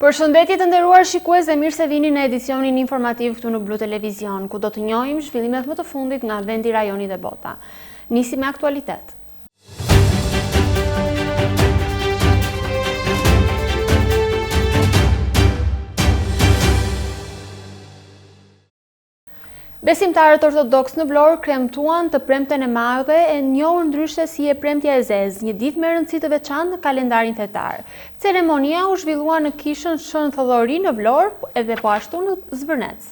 Përshëndetje të nderuar shikues dhe mirë se vini në edicionin informativ këtu në Blu Televizion, ku do të njohim zhvillimet më të fundit nga vendi, rajoni dhe bota. Nisi me aktualitet. Besimtarët ortodoks në Vlorë kremtuan të premten e madhe e njohur ndryshe si e premtja e zezë, një ditë me rëndësi të veçantë në kalendarin fetar. Ceremonia u zhvillua në kishën Shën Thodori në Vlorë edhe po ashtu në Zvërnec.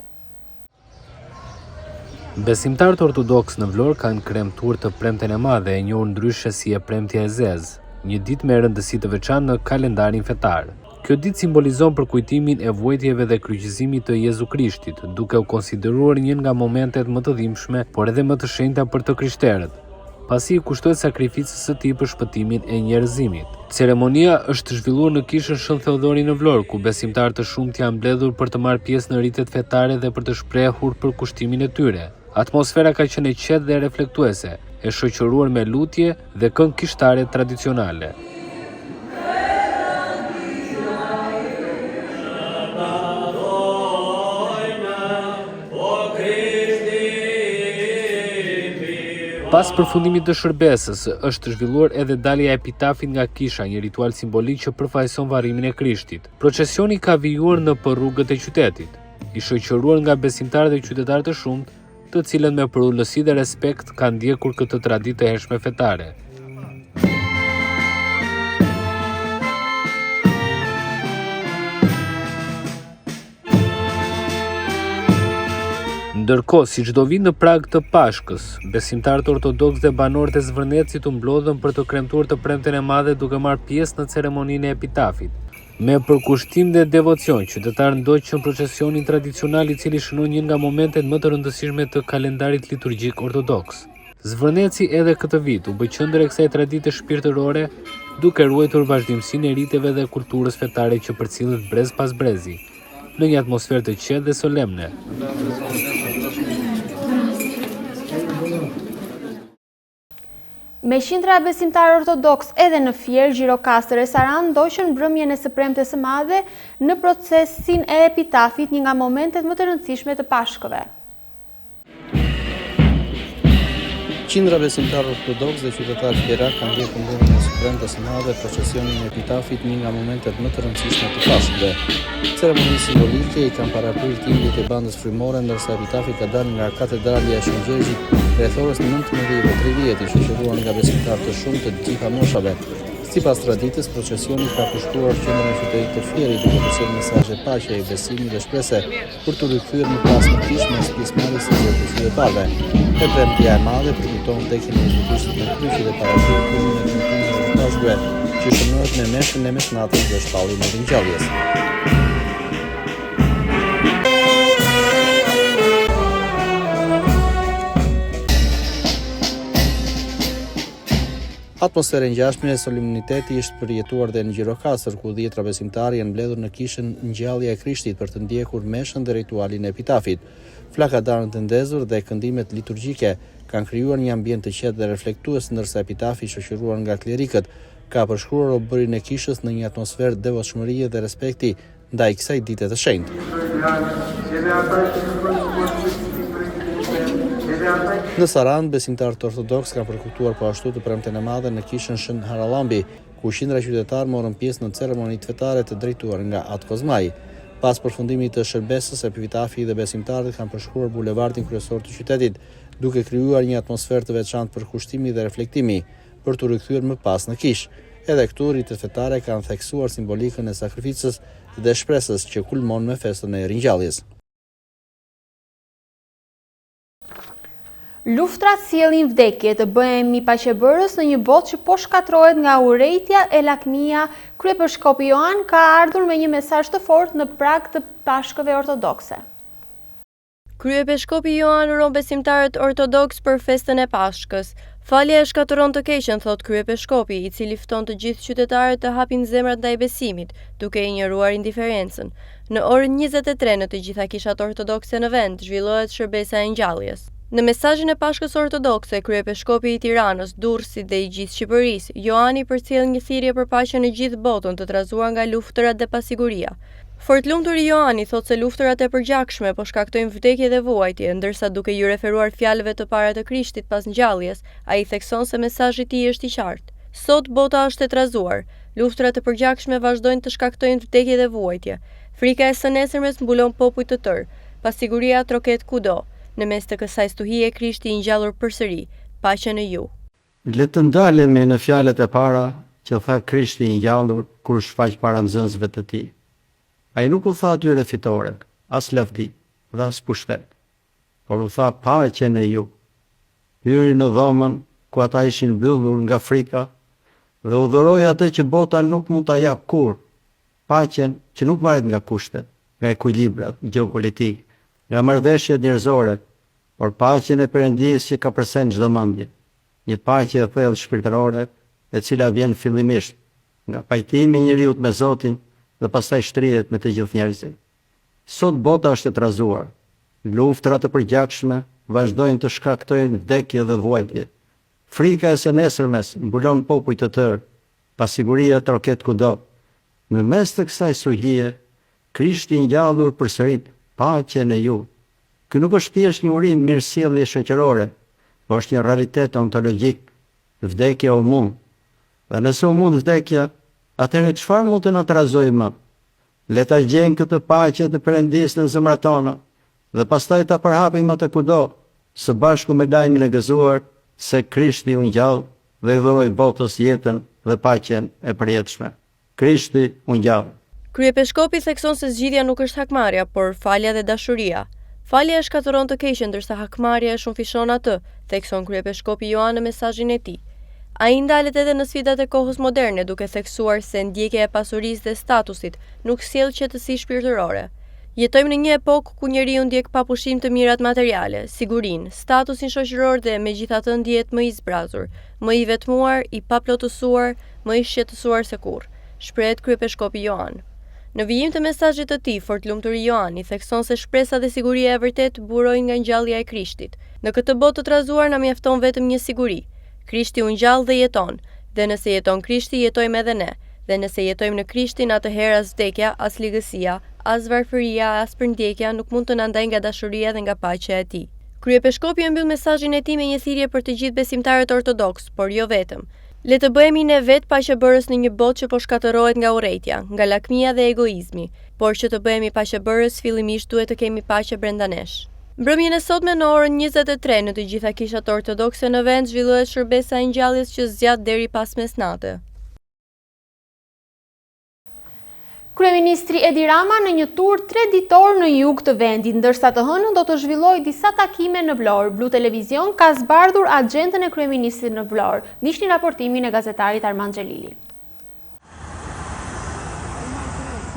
Besimtarët ortodoks në Vlorë kanë kremtuar të premten e madhe e njohur ndryshe si e premtja e zezë, një ditë me rëndësi të veçantë në kalendarin fetar. Kjo ditë simbolizon përkujtimin e vuajtjeve dhe kryqëzimit të Jezu Krishtit, duke u konsideruar një nga momentet më të dhimbshme, por edhe më të shenjta për të krishterët, pasi i kushtohet sakrificës së tij për shpëtimin e njerëzimit. Ceremonia është zhvilluar në kishën Shën Thodori në Vlorë, ku besimtarë të shumtë janë mbledhur për të marrë pjesë në ritet fetare dhe për të shprehur për kushtimin e tyre. Atmosfera ka qenë e qetë dhe reflektuese, e shoqëruar me lutje dhe këngë kishtare tradicionale. Pas përfundimit të shërbesës, është zhvilluar edhe dalja e epitafit nga kisha, një ritual simbolik që përfaqëson varrimin e Krishtit. Procesioni ka vijuar në për rrugët e qytetit, i shoqëruar nga besimtarë dhe qytetarë të shumtë, të cilët me përullësi dhe respekt kanë ndjekur këtë traditë të hershme fetare. Ndërkohë, si çdo vit në prag të Pashkës, besimtarët ortodoks dhe banorët e Zvërnecit u mblodhën për të kremtuar të premten e madhe duke marrë pjesë në ceremoninë e epitafit. Me përkushtim dhe devocion, qytetarët ndoqën procesionin tradicional i cili shënon një nga momentet më të rëndësishme të kalendarit liturgjik ortodoks. Zvërneci edhe këtë vit u bë qendër e kësaj tradite shpirtërore, duke ruajtur vazhdimsinë e riteve dhe kulturës fetare që përcillet brez pas brezi, në një atmosferë të qetë dhe solemne. Me qindra besimtarë ortodoks edhe në Fier, Gjirokastër e Sarandë ndoqën mbrëmjen e së premtes së madhe në procesin e epitafit, një nga momentet më të rëndësishme të Pashkëve. Qindra besimtarë ortodoks dhe qytetarë fierak kanë ndjekur mbrëmjen e së premtes së madhe, procesionin e epitafit, një nga momentet më të rëndësishme të Pashkëve. Ceremonisë simbolike i kanë paraprirë timbrit e bandës frymore, ndërsa epitafi ka dalë nga katedralja e Shëngjërzit rreth orës 19:30, i shoqëruar nga besimtarë të shumtë të gjitha moshave. Sipas traditës, procesioni ka përshkruar qendrën e qytetit të Fierit, duke përcjellë mesazhe paqe, besimi dhe shprese për të rikthyer në pas në kishë mes pjesëmarrjes së qytetarëve. E premtja e madhe përfiton tekën e Jezusit në kryq dhe paraqit kulmin e ndërtimit të Pashkëve, që shënohet me meshën e mesnatës dhe shpalljen e ringjalljes. Atmosfera e ngjashme e solemniteti është përjetuar dhe në Gjirokastër, ku 10 besimtarë janë mbledhur në kishën Ngjallja e Krishtit për të ndjekur meshën dhe ritualin e epitafit. Flakadarët të ndezur dhe këndimet liturgjike kanë krijuar një ambient të qetë dhe reflektues, ndërsa epitafi i shoqëruar nga klerikët ka përshkruar obërin e kishës në një atmosferë devotshmërie dhe respekti ndaj kësaj dite të shenjtë. Në Sarandë, besimtarët ortodoks kanë përkuptuar po ashtu të premten e madhe në kishën Shën Harallambi, ku qindra qytetarë morën pjesë në ceremonitë fetare të drejtuar nga Atë Kozmai. Pas përfundimit të shërbesës, epitafi dhe besimtarët kanë përshkruar bulevardin kryesor të qytetit, duke krijuar një atmosferë të veçantë për kushtimi dhe reflektimi, për të rikthyer më pas në kishë. Edhe këtu ritet fetare kanë theksuar simbolikën e sakrificës dhe shpresës që kulmon me festën e ringjalljes. Luftrat sjellin vdekje, të bëhemi paqebërës në një botë që po shkatrohet nga urrejtja e lakmia. Kryepiskopi Ioan ka ardhur me një mesazh të fortë në prag të Pashkëve ortodokse. Kryepiskopi Ioan uron besimtarët ortodoks për festën e Pashkës. Falja e shkatëron të keqen, thot kryepiskopi, i cili fton të gjithë qytetarët të hapin zemrat ndaj besimit, duke injoruar indiferencën. Në orën 23 në të gjitha kishat ortodokse në vend zhvillohet shërbesa e ngjalljes. Në mesazhin e Pashkës Ortodokse, kryepeshkopi i Tiranës, Durrësit dhe i gjithë Shqipërisë, Ioani përcjell një thirrje për paqen në gjithë botën të trazuar nga luftërat dhe pasiguria. Fortlumturi Ioani thotë se luftërat e përgjakshme po shkaktojnë vdekje dhe vuajtje, ndërsa duke ju referuar fjalëve të para të Krishtit pas ngjalljes, ai thekson se mesazhi i tij është i qartë. Sot bota është e trazuar, luftërat e përgjakshme vazhdojnë të shkaktojnë vdekje dhe vuajtje. Frika e së nesërmes mbulon popujt të tërë, pasiguria troket kudo. Në mes të kësaj stuhie Krishti i ngjallur përsëri, paqe në ju. Le të ndalemi në fjalët e para që tha Krishti i ngjallur kur shfaq para nxënësve të tij. Ai nuk u tha atyre fitore, as lavdi, dhe as pushtet, por u tha paqe në ju. Hyri në dhomën ku ata ishin mbyllur nga frika dhe u dhuroi atë që bota nuk mund ta jap kurrë, paqen që nuk varet nga kushtet, nga ekuilibrat gjeopolitik, nga marrëveshjet njerëzore, por paqen e Perëndisë që ka përsen çdo mendje. Një paqe e thellë shpirtërore, e cila vjen fillimisht nga pajtimi i njeriu me Zotin dhe pastaj shtrihet me të gjithë njerëzit. Sot bota është e trazuar. Luftrat e përgjakshme vazhdojnë të shkaktojnë vdekje dhe vuajtje. Frika e së nesërmes mbulon popujt të tërë, pasiguria troket kudo. Në mes të kësaj stuhie, Krishti i ngjallur përsërit paqe në ju. Ky nuk është thjesht një urim mirësjellje shoqërore, por është një realitet ontologjik. Vdekja u mund. Dhe nëse u mund vdekja, atëherë çfarë mund të na trazojë më? Le ta gjejmë këtë paqe të Perëndisë në zemrat tona dhe pastaj ta përhapim atë kudo, së bashku me lajmin e gëzuar se Krishti u ngjall dhe i dhuroi botës jetën dhe paqen e përjetshme. Krishti u ngjall. Kryepeshkopi thekson se zgjidhja nuk është hakmarrja, por falja dhe dashuria. Falja e shkatëron të keqen, ndërsa hakmarrja e shumëfishon atë, thekson kryepeshkopi Ioan në mesazhin e tij. Ai ndalet edhe në sfidat e kohës moderne, duke theksuar se ndjekja e pasurisë dhe statusit nuk sjell qetësi shpirtërore. Jetojmë në një epokë ku njeriu ndjek pa pushim të mirat materiale, sigurinë, statusin shoqëror dhe megjithatë ndihet më i zbrazur, më i vetmuar, i paplotësuar, më i shqetësuar se kurrë, shprehet kryepeshkopi Ioan. Në vijim të mesazhit të tij, fortlumturi Ioani thekson se shpresa dhe siguria e vërtet burojnë nga ngjallja e Krishtit. Në këtë botë të trazuar na mjafton vetëm një siguri. Krishti u ngjall dhe jeton, dhe nëse jeton Krishti, jetojmë edhe ne. Dhe nëse jetojmë në Krishtin, atëherë as vdekja, as ligësia, as varfëria, as përndjekja nuk mund të na ndajë nga dashuria dhe nga paqja e tij. Kryepeshkopi e mbyll mesazhin e tij me një thirrje për të gjithë besimtarët ortodoks, por jo vetëm. Le të bëhemi ne vetë paqebërës në një botë që po shkatërohet nga urrejtja, nga lakmia dhe egoizmi, por që të bëhemi paqebërës fillimisht duhet të kemi paqe brenda nesh. Mbrëmjen e sotme në orën 23 në të gjitha kishat ortodokse në vend zhvillohet shërbesa e ngjalljes që zgjat deri pas mesnatë. Kryeministri Edi Rama në një tur 3 ditor në jug të vendit, ndërsa të hënën do të zhvillojë disa takime në Vlorë. Blu Televizion ka zbardhur agjendën e kryeministrit në Vlorë. Ndiqni raportimin e gazetarit Armand Xhelili.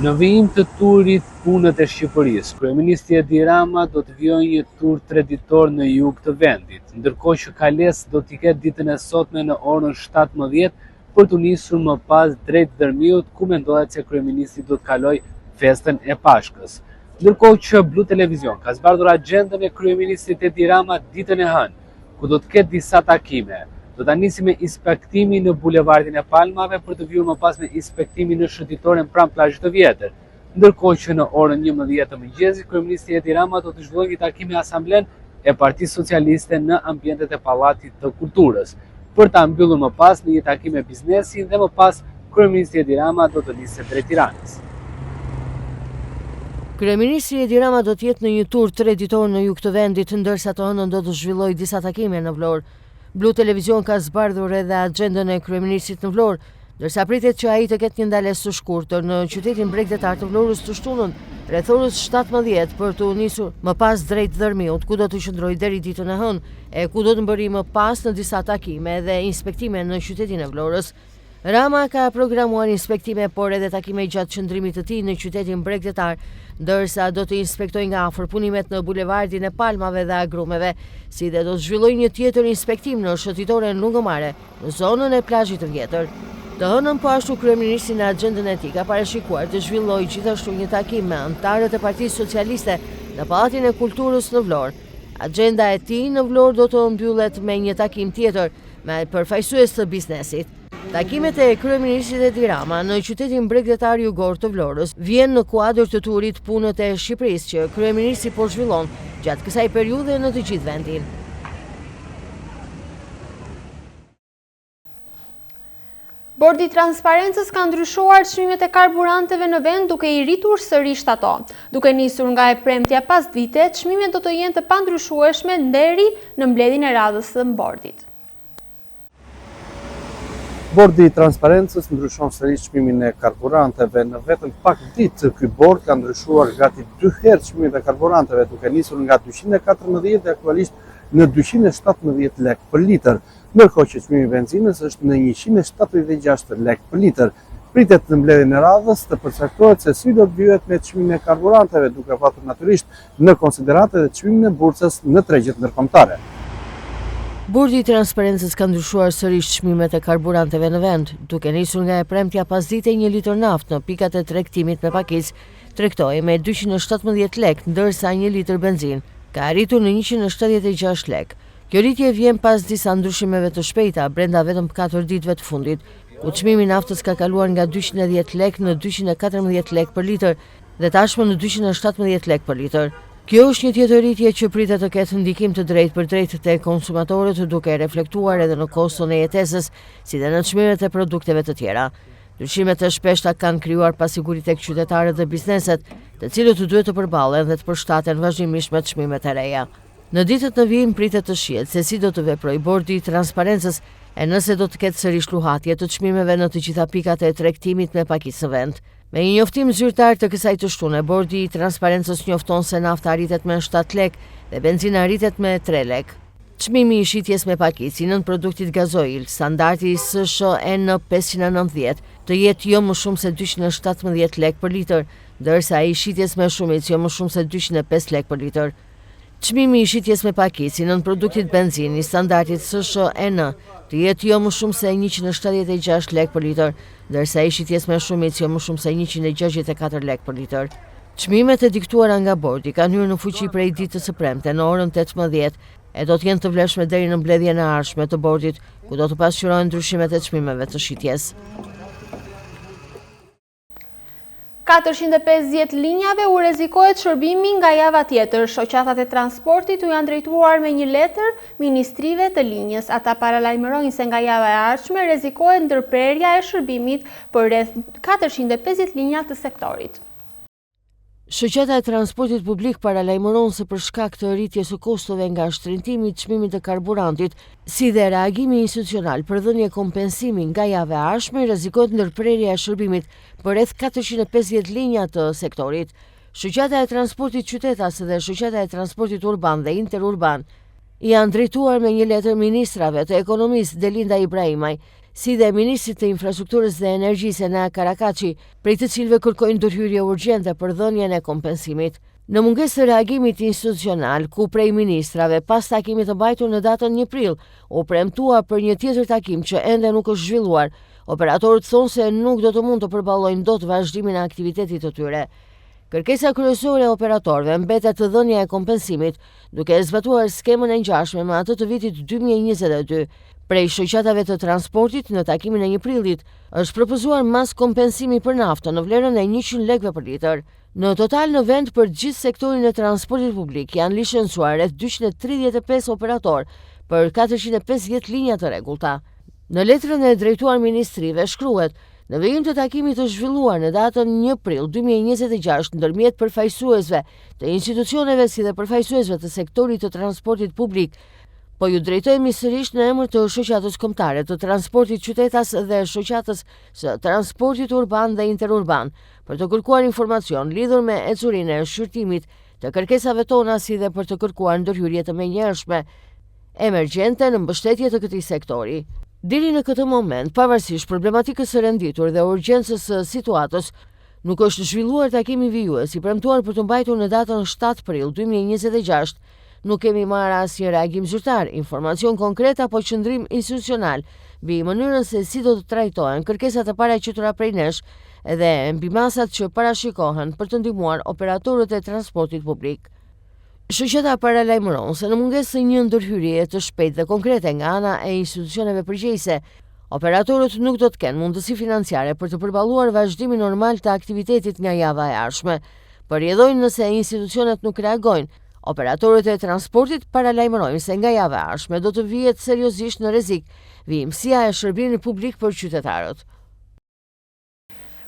Në vijim të turit punët e Shqipërisë, kryeministri Edi Rama do të vijojë një tur 3 ditor në jug të vendit, ndërkohë që Kales do t'i ketë ditën e sotme në orën 17 për të nisur më pas drejt Dërmiut, ku mendohet se kryeministri do të kalojë festën e Pashkës. Ndërkohë që Blu Televizion ka zbardhur agjendën e kryeministrit Edi Rama ditën e hënë, ku do të ketë disa takime. Do ta nisi me inspektimin në bulevardin e Palmave për të vijur më pas me inspektimin në shënditoren pranë plazhit të vjetër. Ndërkohë që në orën 11 të mëngjesit kryeministri Edi Rama do të zhvillojë një takim me Asamblen e Partisë Socialiste në ambientet e Pallatit të Kulturës, për ta mbyllur më pas në një takim me biznesin dhe më pas kryeministri Edi Rama do të nisë drejt Tiranës. Kryeministri Edi Rama do të jetë në një tur 3 ditor në jug të vendit, ndërsa të hënën do të zhvillojë disa takime në Vlorë. Blu Televizion ka zbardhur edhe agjendën e kryeministrit në Vlorë, ndërsa pritet që ai të ketë një ndalesë së shkurtër në qytetin bregdetar të Vlorës të shtunën, rreth orës 17 për të nisur më pas drejt Dërmiut, ku do të qëndrojë deri ditën e hënë, e ku do të mbërri më pas në disa takime dhe inspektime në qytetin e Vlorës. Rama ka programuar inspektime, por edhe takime gjatë qëndrimit të tij në qytetin bregdetar, ndërsa do të inspektojë nga afër punimet në bulevardin e Palmave dhe Agrumeve, si dhe do të zhvillojë një tjetër inspektim në shënditoren Lungëmare, në zonën e plazhit të vjetër. Të hënën po ashtu kryeministri në agjendën e tij ka parashikuar të zhvillojë gjithashtu një takim me anëtarët e Partisë Socialiste në Pallatin e Kulturës në Vlorë. Agenda e tij në Vlorë do të mbyllet me një takim tjetër me përfaqësues të biznesit. Takimet e kryeministrit Edi Rama në qytetin bregdetar jugor të Vlorës vjen në kuadër të turit punët e Shqipërisë që kryeministri po zhvillon gjatë kësaj periudhe në të gjithë vendin. Bordi i Transparencës ka ndryshuar çmimet e karburanteve në vend duke i rritur sërish ato. Duke nisur nga e premtja pas dite, çmimet do të jenë të pandryshueshme deri në mbledhjen e radhës së bordit. Bordi i Transparencës ndryshon sërish çmimin e karburanteve. Në vetëm pak ditë ky bord ka ndryshuar gati 2 herë çmimin e karburanteve, duke nisur nga 214 dhe aktualisht në 217 lek për litër, ndërkohë që çmimi i benzinës është në 176 lek për litër. Pritet në mbledhjen e radhës të përcaktohet se si do të bëhet me çmimin e karburanteve, duke patur natyrisht në konsideratë edhe çmimin e burcës në tregjet ndërkombëtare. Bordi i Transparencës ka ndryshuar sërish çmimet e karburanteve në vend, duke nisur nga e premtja pas dite 1 litër naftë në pikat e tregtimit me pakicë tregtoi me 217 lek, ndërsa 1 litër benzin ka arritur në 176 lek. Kjo rritje vjen pas disa ndryshimeve të shpejta brenda vetëm 4 ditëve të fundit, ku çmimi i naftës ka kaluar nga 210 lek në 214 lek për litër dhe tashmë në 217 lek për litër. Kjo është një tjetër rritje që pritet të ketë ndikim të drejtë për drejtë te konsumatorët, duke reflektuar edhe në koston e jetesës, si dhe në çmimet e produkteve të tjera. Ndryshimet e shpeshta kanë krijuar pasiguri tek qytetarët dhe bizneset, të cilët duhet të përballen dhe të përshtaten vazhdimisht me çmimet e reja. Në ditët në vijim pritet të shihet se si do të veprojë Bordi i Transparencës e nëse do të ketë sërish luhatje të çmimeve në të gjitha pikat e tregtimit me pakicë në vend. Me një njoftim zyrtar të kësaj të shtune, Bordi i Transparencës njofton se nafta arritet me 7 lek dhe benzina arritet me 3 lek. Çmimi i shitjes me pakicë i nën produktit gazoil, standardi SSHN 590, të jetë jo më shumë se 217 lek për litër, ndërsa i shitjes me shumicë jo më shumë se 205 lek për litër. Çmimi i shitjes me pakicë i nën produktit benzin i standardit SSHN të jetë jo më shumë se 176 lek për litër, ndërsa i shitjes me shumicë jo më shumë se 164 lek për litër. Çmimet e diktuara nga bordi kanë hyrë në fuqi prej ditës së premte në orën 18 e do të jenë të vlefshme deri në mbledhjen e ardhshme të bordit, ku do të pasqyrohen ndryshimet e çmimeve të shitjes. 450 linjave u rrezikohet shërbimi nga java tjetër. Shoqatat e transportit u janë drejtuar me një letër ministrive të linjës. Ata paralajmërojnë se nga java e ardhshme rrezikohet ndërprerja e shërbimit për rreth 450 linja të sektorit. Shoqata e transportit publik paralajmëron se për shkak të rritjes së kostove nga shtrëngtimi i çmimit të karburantit, si dhe reagimi institucional për dhënie kompensimi nga java e ardhshme, rrezikohet ndërprerja e shërbimit për rreth 450 linja të sektorit. Shoqata e transportit qytetas dhe shoqata e transportit urban dhe interurban janë drejtuar me një letër ministrave të ekonomisë Delinda Ibrahimaj, si dhe ministrit të infrastrukturës dhe energjisë Enea Karakaçi, prej të cilëve kërkojnë ndërhyrje urgjente për dhënien e kompensimit. Në mungesë të reagimit institucional, ku prej ministrave pas takimit të mbajtur në datën 1 prill, u premtua për një tjetër takim që ende nuk është zhvilluar, operatorët thonë se nuk do të mund të përballojnë dot vazhdimin e aktivitetit të tyre. Kërkesa kryesore e operatorëve mbetet të dhënia e kompensimit, duke zbatuar skemën e ngjashme me atë të vitit 2022. Prej shoqatave të transportit në takimin e 1 prillit është propozuar mas kompensimi për naftën në vlerën e 100 lekëve për litër. Në total në vend për gjithë sektorin e transportit publik janë licencuar rreth 235 operator për 450 linja të rregullta. Në letrën e drejtuar ministrive shkruhet: në vijim të takimit të zhvilluar në datën 1 prill 2026 ndërmjet përfaqësuesve të institucioneve si dhe përfaqësuesve të sektorit të transportit publik, po ju drejtojmë sërish në emër të shoqatës kombëtare të transportit qytetas dhe shoqatës së transportit urban dhe interurban për të kërkuar informacion lidhur me ecurinë e shqyrtimit të kërkesave tona, si dhe për të kërkuar ndërhyrje të menjëhershme emergjente në mbështetje të këtij sektori. Deri në këtë moment, pavarësisht problematikës së renditur dhe urgjencës së situatës, nuk është zhvilluar takimi vijues i premtuar për të mbajtur në datën 7 prill 2026. Nuk kemi marrë asnjë reagim zyrtar, informacion konkret apo qëndrim institucional mbi mënyrën se si do të trajtohen kërkesat e paraqitura prej nesh dhe mbi masat që parashikohen për të ndihmuar operatorët e transportit publik. Shoqata paralajmëron se në mungesë të një ndërhyrje të shpejtë dhe konkrete nga ana e institucioneve përgjegjëse, operatorët nuk do të kenë mundësi financiare për të përballuar vazhdimin normal të aktivitetit nga java e ardhshme. Përjedhojnë nëse institucionet nuk reagojnë, operatorët e transportit paralajmërojnë se nga java e ardhshme do të vihet seriozisht në rrezik vijimësia e shërbimit publik për qytetarët.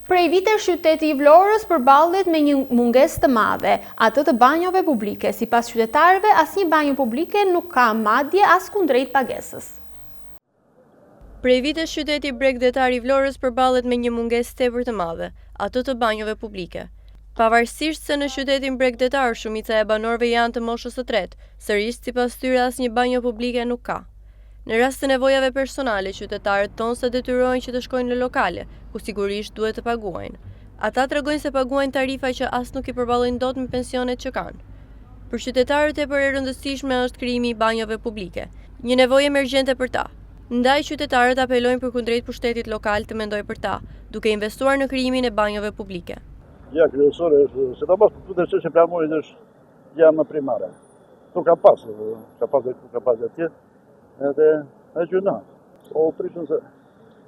Prej vitesh qyteti i Vlorës përballet me një mungesë të madhe, atë të banjove publike. Sipas qytetarëve, asnjë banjë publike nuk ka, madje as kundrejt pagesës. Prej vitesh qyteti bregdetar i Vlorës përballet me një mungesë tepër të madhe, atë të banjove publike. Pavarësisht se në qytetin bregdetar shumica e banorëve janë të moshës së tretë, sërish sipas tyre asnjë banjë publike nuk ka. Në rast të nevojave personale, qytetarët tonë se detyrohen që të shkojnë në lokale, ku sigurisht duhet të paguajnë. Ata tregojnë se paguajnë tarifa që as nuk i përballojnë dot me pensionet që kanë. Për qytetarët e rëndësishme është krijimi i banjove publike, një nevojë emergjente për ta. Ndaj qytetarët apelojnë përkundrejt pushtetit lokal të mendojë për ta, duke investuar në krijimin e banjove publike. Ja, kryesore, sidomos për të çështje planuarit është ja më primare. Tu ka pas atje. Edhe e gjuna, o prishën se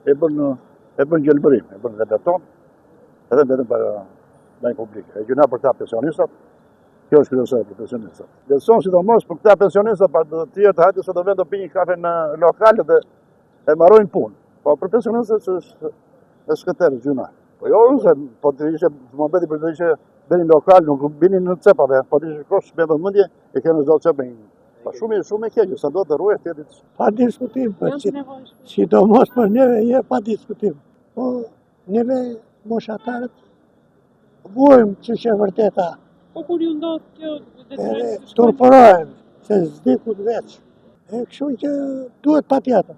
e bën gjelbërim, e bën dhe beton, edhe vetëm për banjë publike. E gjuna për këta pensionistat, kjo është kryesore për pensionistat. Leson sidomos për këta pensionistat, për të tjerë të hajtë se do vend të pinë kafe në lokale dhe e marrojnë punë. Po për pensionistat është shkëterë gjuna. Po jo, po të ishe, më beti për të ishe beni lokal, nuk bini në cepave, po të ishe kosh me dhe mëndje, e kene zdo cepë shumë e keqë, sa do të ruaj shtetit. Pa diskutim, sidomos për neve je pa diskutim. Po neve moshatarët vuajmë që që vërteta. Po kur ju ndodh kjo turpërojmë, se s'dikut veç. E kështu që duhet pa tjetër.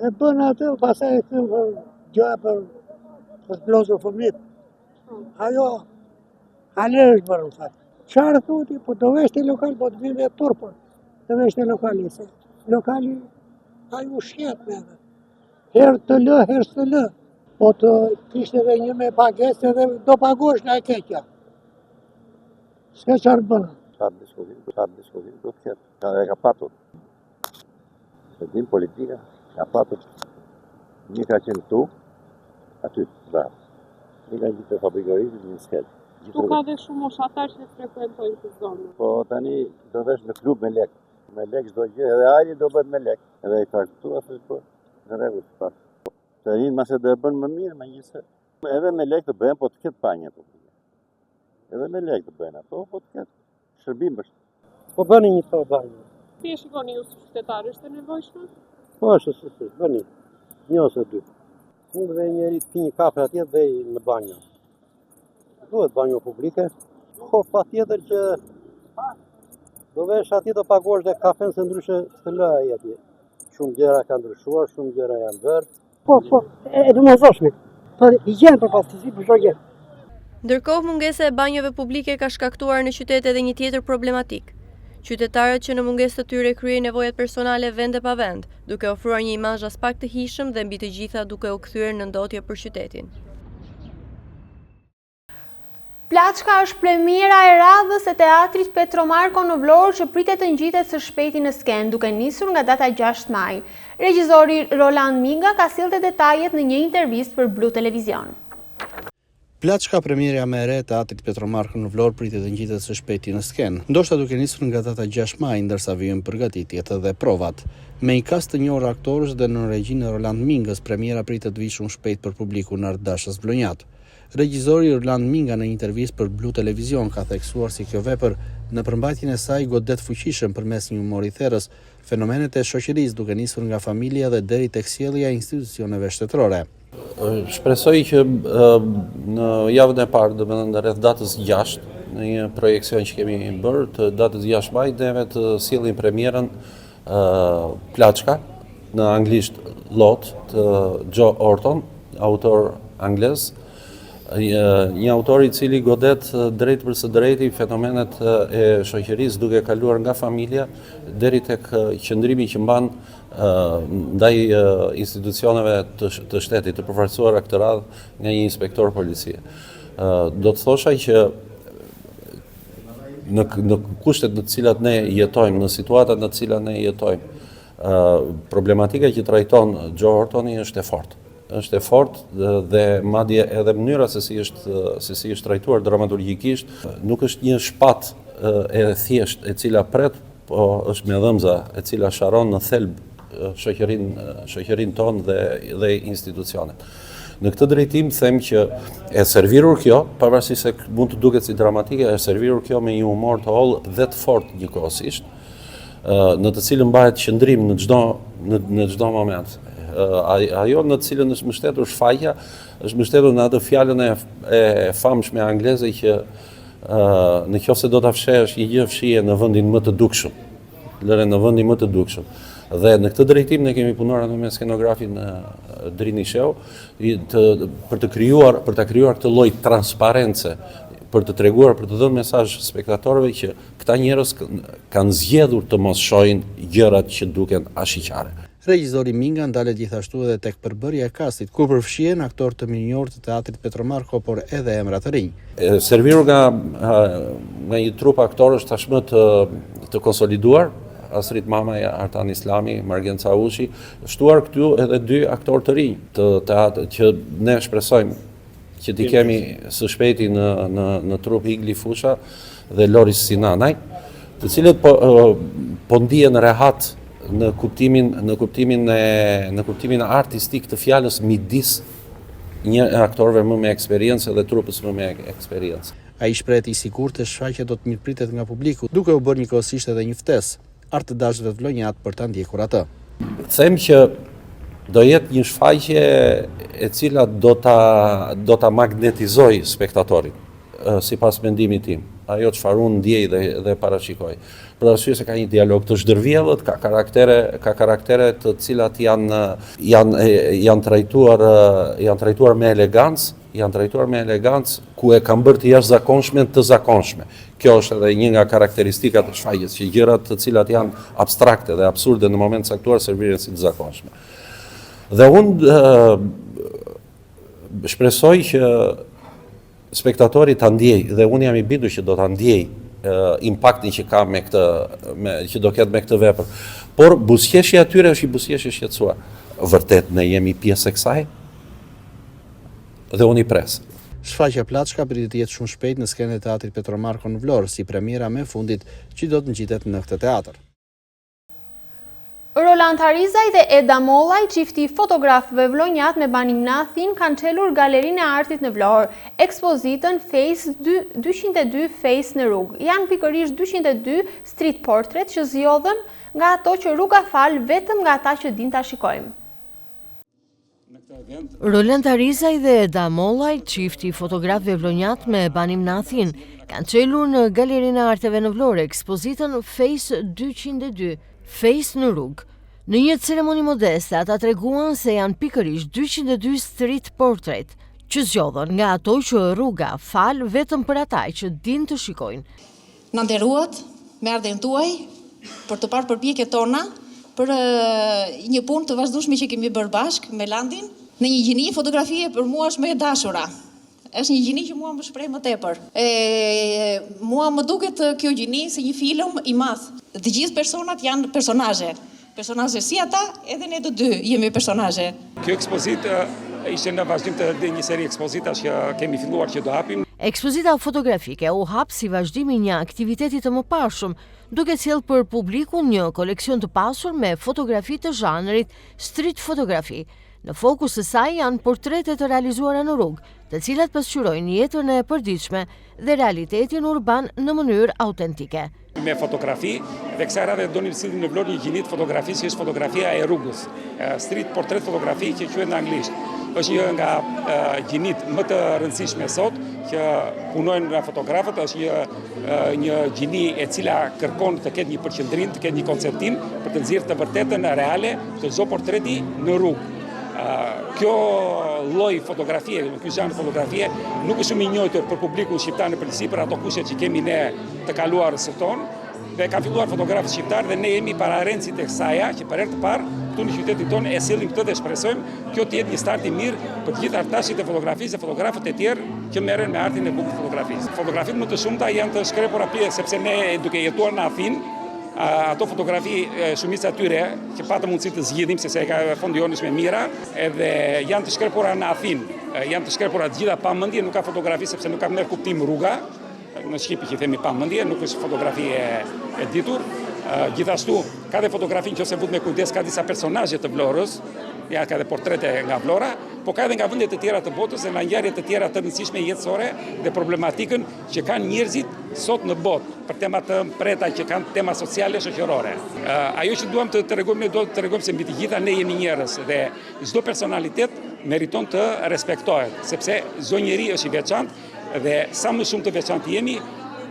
E bën atë, pasaj e këmë gjoja për të blozur fëmit. Ajo, ale është bërë në faktë. Qarë thuti, po do veshte lokal, po të vime e turpër. Të veshte lokali, se lokali a ju shjet me dhe. Herë të lë, herë të lë. Po të kishte dhe një me pagesë dhe do pagosh nga e keqja. S'ke qarë bënë. Qarë diskutim, do të kjetë. Qarë e ka patur. Se dim politika, ka patur. Një ka qenë tu, aty, bravo. Një ka gjithë të fabrikoritit, një s'ketë. Tu ka dhe shumë moshatar që frekuentojnë të zonë. Po tani do vesh në klub me lek. Me lek çdo gjë, edhe ajri do bëhet me lek. Edhe i traktua se po në rregull pas. Të rinë mase do e bën më mirë megjithëse. Edhe me lek të bëhen, po të ketë panje publike. Edhe me lek të bëhen ato, po të ketë shërbim është. Po bëni një to banjë. Si e shikoni ju si qytetar, është e nevojshme? Po është si, bëni. Një ose dy. Mund dhe njeri të pi një kafe atje dhe në banjë. Duhet banjo publike, po pa tjetër që do vesh atje do paguash dhe kafen se ndryshe të lë ai atje. Shumë gjëra kanë ndryshuar, shumë gjëra janë bërë. Po, e du më zoshme, për higjenë për pastësi, për çdo gjë. Ndërkohë mungesa e banjove publike ka shkaktuar në qytet edhe një tjetër problematik. Qytetarët që në mungesë të tyre kryejnë nevojat personale vend e pa vend, duke ofruar një imazh as pak të hijshëm dhe mbi të gjitha duke u kthyer në ndotje për qytetin. Plaçka është premiera e radhës e teatrit Petro Marko në Vlorë që pritet të ngjitet së shpejti në skenë, duke nisur nga data 6 maj. Regjizori Roland Minga ka sillte detajet në një intervistë për Blu Televizion. Plaçka premiera më e re e teatrit Petro Marko në Vlorë pritet të ngjitet së shpejti në skenë, ndoshta duke nisur nga data 6 maj, ndërsa vijnë përgatitjet dhe provat. Me një kast të njohur aktorësh dhe në regjinë Roland Mingës, premiera pritet të vijë shumë shpejt për publikun ardhashës vlonjat. Regjizori Roland Minga në një intervistë për Blu Televizion ka theksuar si kjo vepër në përmbajtjen e saj godet fuqishëm përmes një humori therrës fenomenet e shoqërisë duke nisur nga familja dhe deri tek sjellja e institucioneve shtetërore. Shpresoj që në javën e parë, domethënë rreth datës 6, në një projekcion që kemi bërë të datës 6 maj, neve të sjellim premierën Plaçka, në anglisht Lot, të Joe Orton, autor anglez. Një autor i cili godet drejt për së drejti fenomenet e shoqërisë duke kaluar nga familja deri tek qëndrimi që mban ndaj institucioneve të shtetit, të përfaqësuara këtë radhë nga një inspektor policie. Do të thosha që në kushtet në të cilat ne jetojmë, në situatat në të cilat ne jetojmë, problematika që trajton Joe Hortoni është e fortë. Është e fortë dhe madje edhe mënyra se si është trajtuar dramaturgjikisht, nuk është një shpat e thjesht e cila pret, po është me dhëmza e cila sharon në thelb shoqërinë tonë dhe institucionet. Në këtë drejtim them që e servirur kjo, pavarësisht se mund të duket si dramatike, e servirur kjo me një humor të hollë dhe të fortë njëkohësisht, në të cilën mbahet qëndrim në çdo moment. Ajo në të cilën është mbështetur shfaqja, është mbështetur në atë fjalën e famshme angleze që në qoftë se do ta fshehësh një gjë fshije në vendin më të dukshëm. Lëre në vendin më të dukshëm. Dhe në këtë drejtim ne kemi punuar me skenografin Drini Sheu për ta krijuar këtë lloj transparence, për të treguar, për të dhënë mesazh spektatorëve që këta njerëz kanë zgjedhur të mos shohin gjërat që duken ashiqare. Regjizori Minga ndalet gjithashtu edhe tek përbërja e kastit, ku përfshihen aktorë të minjor të teatrit Petromarko, por edhe emra të rinj. Serviru nga një trup aktorësh tashmë të konsoliduar, Asrit Mamaj, Artan Islami, Margen Caushi, shtuar këtu edhe 2 aktorë të rinj të teatrit që ne shpresojmë që t'i kemi së shpejti në trup Igli Fusha dhe Loris Sinanaj, të cilët po ndihen rehat në kuptimin artistik të fjalës midis një aktorëve më me eksperiencë dhe trupës më me eksperiencë. Ai shprehet i sigurt se shfaqja do të mirëpritet nga publiku, duke u bërë njëkohësisht edhe një ftesë artë të dashëve vlonjat për ta ndjekur atë. Them që do jetë një shfaqje e cila do ta magnetizoj spektatorin, sipas mendimit tim. Ajo çfarë unë ndjej dhe parashikoj. Për arsye se ka një dialog të zhdërvjellët, ka karaktere të cilat janë trajtuar me elegancë, ku e kanë bërë të jashtëzakonshme të zakonshme. Kjo është edhe një nga karakteristikat e shfaqjes, që gjërat të cilat janë abstrakte dhe absurde në moment caktuar serviren si të zakonshme. Dhe unë shpresoj që spektatori ta ndjej, dhe unë jam i bindur që do ta ndjej impaktin që ka që do ketë me këtë vepër. Por buzëqeshja atyre është i buzëqeshje shqetësuar. Vërtet ne jemi pjesë e kësaj? Dhe unë i pres. Shfaqja Plaçka pritet të jetë shumë shpejt në skenën e teatrit Petromarko në Vlorë, si premiera me fundit që do të ngjitet në këtë teatr. Roland Harizaj dhe Eda Mollaj, çifti fotografëve vlonjat me banim Nathin, kanë çelur Galerinë e Artit në Vlorë, ekspozitën Face 202 Face në rrugë. Janë pikërisht 202 street portrait që zgjodhen nga ato që rruga fal vetëm nga ata që din ta shikojmë. Roland Harizaj dhe Eda Mollaj, çifti fotografëve vlonjat me banim Nathin, kanë çelur në Galerinë e Arteve në Vlorë ekspozitën Face 202 Face në rrugë. Në një ceremoni modeste, ata treguan se janë pikërisht 202 street portrait që zgjodhen nga ato që rruga fal vetëm për ata që din të shikojnë. Na nderuat me ardhen tuaj për të parë përpjekjet tona për një punë të vazhdueshme që kemi bërë bashkë me Landin. Në një gjini fotografie për mua është më e dashura. Është një gjini që mua më shpreh më tepër. Mua më duket kjo gjini si një film i madh. Të gjithë personat janë personazhe. Personazhe si ata, edhe ne të dy jemi personazhe. Kjo ekspozitë ishte në vazhdim të një seri ekspozitash që kemi filluar që do hapim. Ekspozita fotografike u hap si vazhdim i një aktiviteti të mëparshëm, duke sjellë për publikun një koleksion të pasur me fotografi të zhanrit street fotografi. Në fokus të saj janë portretet të realizuara në rrugë, të cilat pasqyrojnë jetën e përditshme dhe realitetin urban në mënyrë autentike. Me fotografi, dhe kësaj radhe do një cilin në Vlorë një gjinit fotografisë që është fotografia e rrugës, street portrait fotografi që quhet në anglisht. Është një nga gjinit më të rëndësishme sot që punojnë nga fotografët, është një gjini e cila kërkon të ketë një përqendrim, të ketë një konceptim për të nxjerrë të vërtetën reale të çdo portreti në rrugë. Kjo lloj fotografie, ky zhanr fotografie nuk është shumë i njohur për publikun shqiptar në përgjithësi për ato kushte që kemi ne të kaluar së tonë, dhe ka filluar fotografët shqiptar dhe ne jemi pararencit e kësaja që për herë të parë këtu në qytetin tonë e sillim këtë dhe shpresojmë kjo të jetë një start i mirë për të gjithë artashit e fotografisë dhe fotografët e tjerë që merren me artin e bukur të fotografisë. Fotografitë më të shumta janë të shkrepura sepse ne duke jetuar në Athinë, ato fotografi shumica atyre që patëm mundësi të zgjidhim se ka fondi jonë me mira, edhe janë të shkrepura në Athinë, janë të shkrepura të gjitha pa mendje, nuk ka fotografi sepse nuk ka merr kuptim rruga, në Shqipi që themi pa mendje, nuk është fotografi e ditur. Gjithashtu ka dhe fotografi nëse vut me kujdes, ka disa personazhe të Vlorës, ja ka dhe portrete nga Vlora, po ka edhe nga vendet të tjera të botës dhe nga ngjarje të tjera të rëndësishme jetësore dhe problematikën që kanë njerëzit sot në botë për tema të mpreta që kanë tema sociale shoqërore. Ajo që duam të tregojmë, ne do të tregojmë se mbi të gjitha ne jemi njerëz dhe çdo personalitet meriton të respektohet, sepse çdo njeri është i veçantë dhe sa më shumë të veçantë jemi,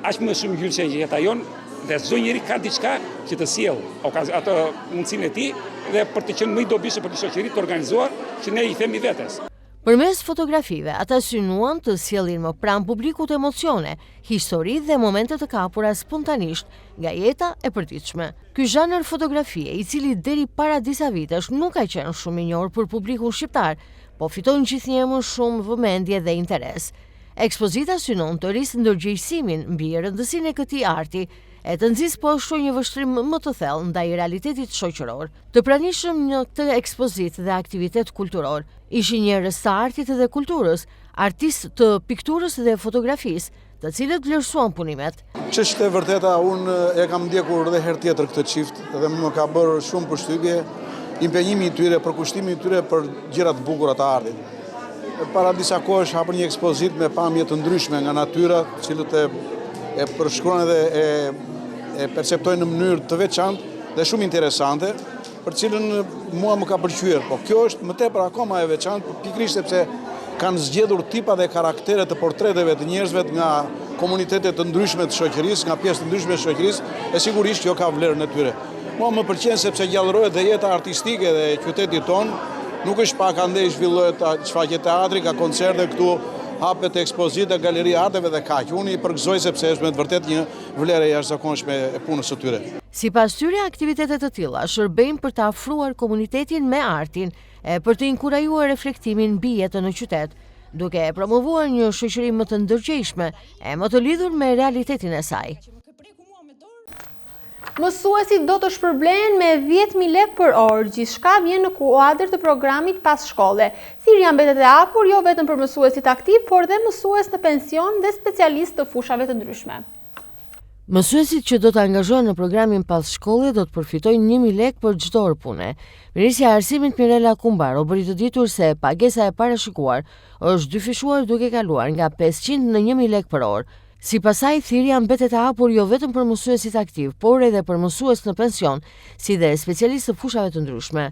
aq më shumë gjylçe jeta jon dhe çdo njeri ka diçka që të sjellë atë mundësinë e tij dhe për të qenë më i dobishëm për të shoqëri të organizuar që ne i themi vetes. Përmes fotografive, ata synuan të sjellin më pranë publikut emocione, histori dhe momente të kapura spontanisht nga jeta e përditshme. Ky zhanër fotografie, i cili deri para disa vitesh nuk ka qenë shumë i njohur për publikun shqiptar, po fiton gjithnjë më shumë vëmendje dhe interes. Ekspozita synon të risë ndërgjegjësimin mbi rëndësinë e këtij arti, e të nxjisë poshtu një vështrim më të thellë ndaj realitetit shoqëror. Të pranishëm në këtë ekspozitë dhe aktivitet kulturor ishin njerëz të artit dhe kulturës, artistë të pikturës dhe fotografisë, të cilët vlerësuan punimet. Ç'është e vërteta, unë e kam ndjekur edhe herë tjetër këtë çift dhe më ka bërë shumë përshtypje impenjimi i tyre, përkushtimi i tyre për gjëra të bukura të artit. Para disa kohësh hapën një ekspozitë me pamje të ndryshme nga natyra, të cilët e përshkruan edhe e perceptojnë në mënyrë të veçantë dhe shumë interesante, për cilën mua më ka pëlqyer. Po kjo është më tepër akoma e veçantë, pikërisht sepse kanë zgjedhur tipa dhe karaktere të portreteve të njerëzve nga komunitete të ndryshme të shoqërisë, nga pjesë të ndryshme të shoqërisë, e sigurisht kjo ka vlerën e tyre. Mua më pëlqen sepse gjallërohet dhe jeta artistike dhe qytetit tonë, nuk është pak andej zhvillohet shfaqje teatri, ka koncerte këtu, hapet ekspozita, galeri arteve dhe kaq. Unë i përgëzoj sepse është me të vërtet një vlerë e jashtëzakonshme e punës së tyre. Sipas tyre, aktivitetet të tilla shërbejnë për të afruar komunitetin me artin e për të inkurajuar reflektimin mbi jetën në qytet, duke promovuar një shoqëri më të ndërgjegjshme e më të lidhur me realitetin e saj. Mësuesit do të shpërblehen me 10.000 lekë për orë, gjithçka vjen në kuadër të programit pas shkolle. Thirrja mbetet e hapur jo vetëm për mësuesit aktiv, por dhe mësues në pension dhe specialistë të fushave të ndryshme. Mësuesit që do të angazhohen në programin pas shkolle do të përfitojnë 1.000 lekë për çdo orë pune. Ministrja e Arsimit Mirela Kumbaro bëri të ditur se pagesa e parashikuar është dyfishuar duke kaluar nga 500 në 1.000 lekë për orë. Sipas saj, thirrja mbetet e hapur jo vetëm për mësuesit aktiv, por edhe për mësues në pension, si dhe specialistë të fushave të ndryshme.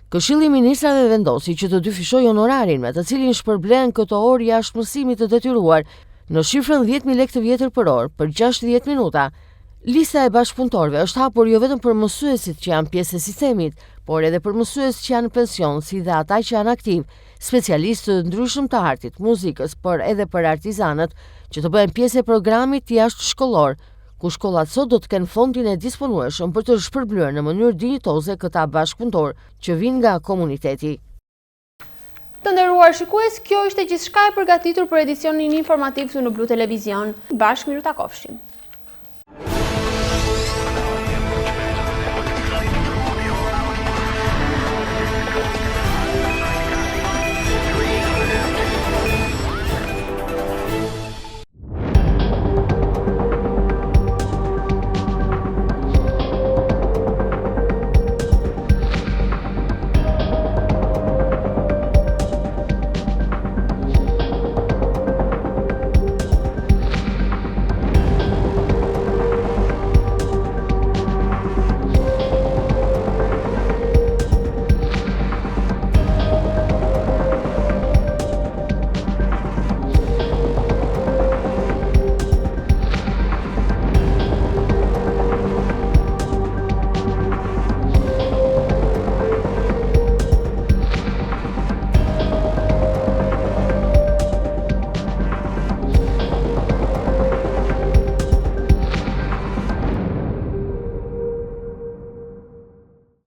Këshilli i Ministrave vendosi që të dyfishojë honorarin me të cilin shpërblehen këto orë jashtë mësimit të detyruar në shifrën 10.000 lekë të vjetër për orë për 60 minuta. Lista e bashkëpunëtorëve është hapur jo vetëm për mësuesit që janë pjesë e sistemit, por edhe për mësues që janë në pension, si dhe ata që janë aktiv, specialistë të ndryshëm të artit, muzikës, por edhe për artizanët që të bëhen pjesë e programit jashtë shkollor, ku shkollat sot do të kenë fondin e disponueshëm për të shpërblyer në mënyrë dinjitoze këta bashkëpunëtor që vinë nga komuniteti. Të nderuar shikues, kjo ishte gjithçka e përgatitur për edicionin informativ këtu në Blu Televizion. Bashkë miru takofshim.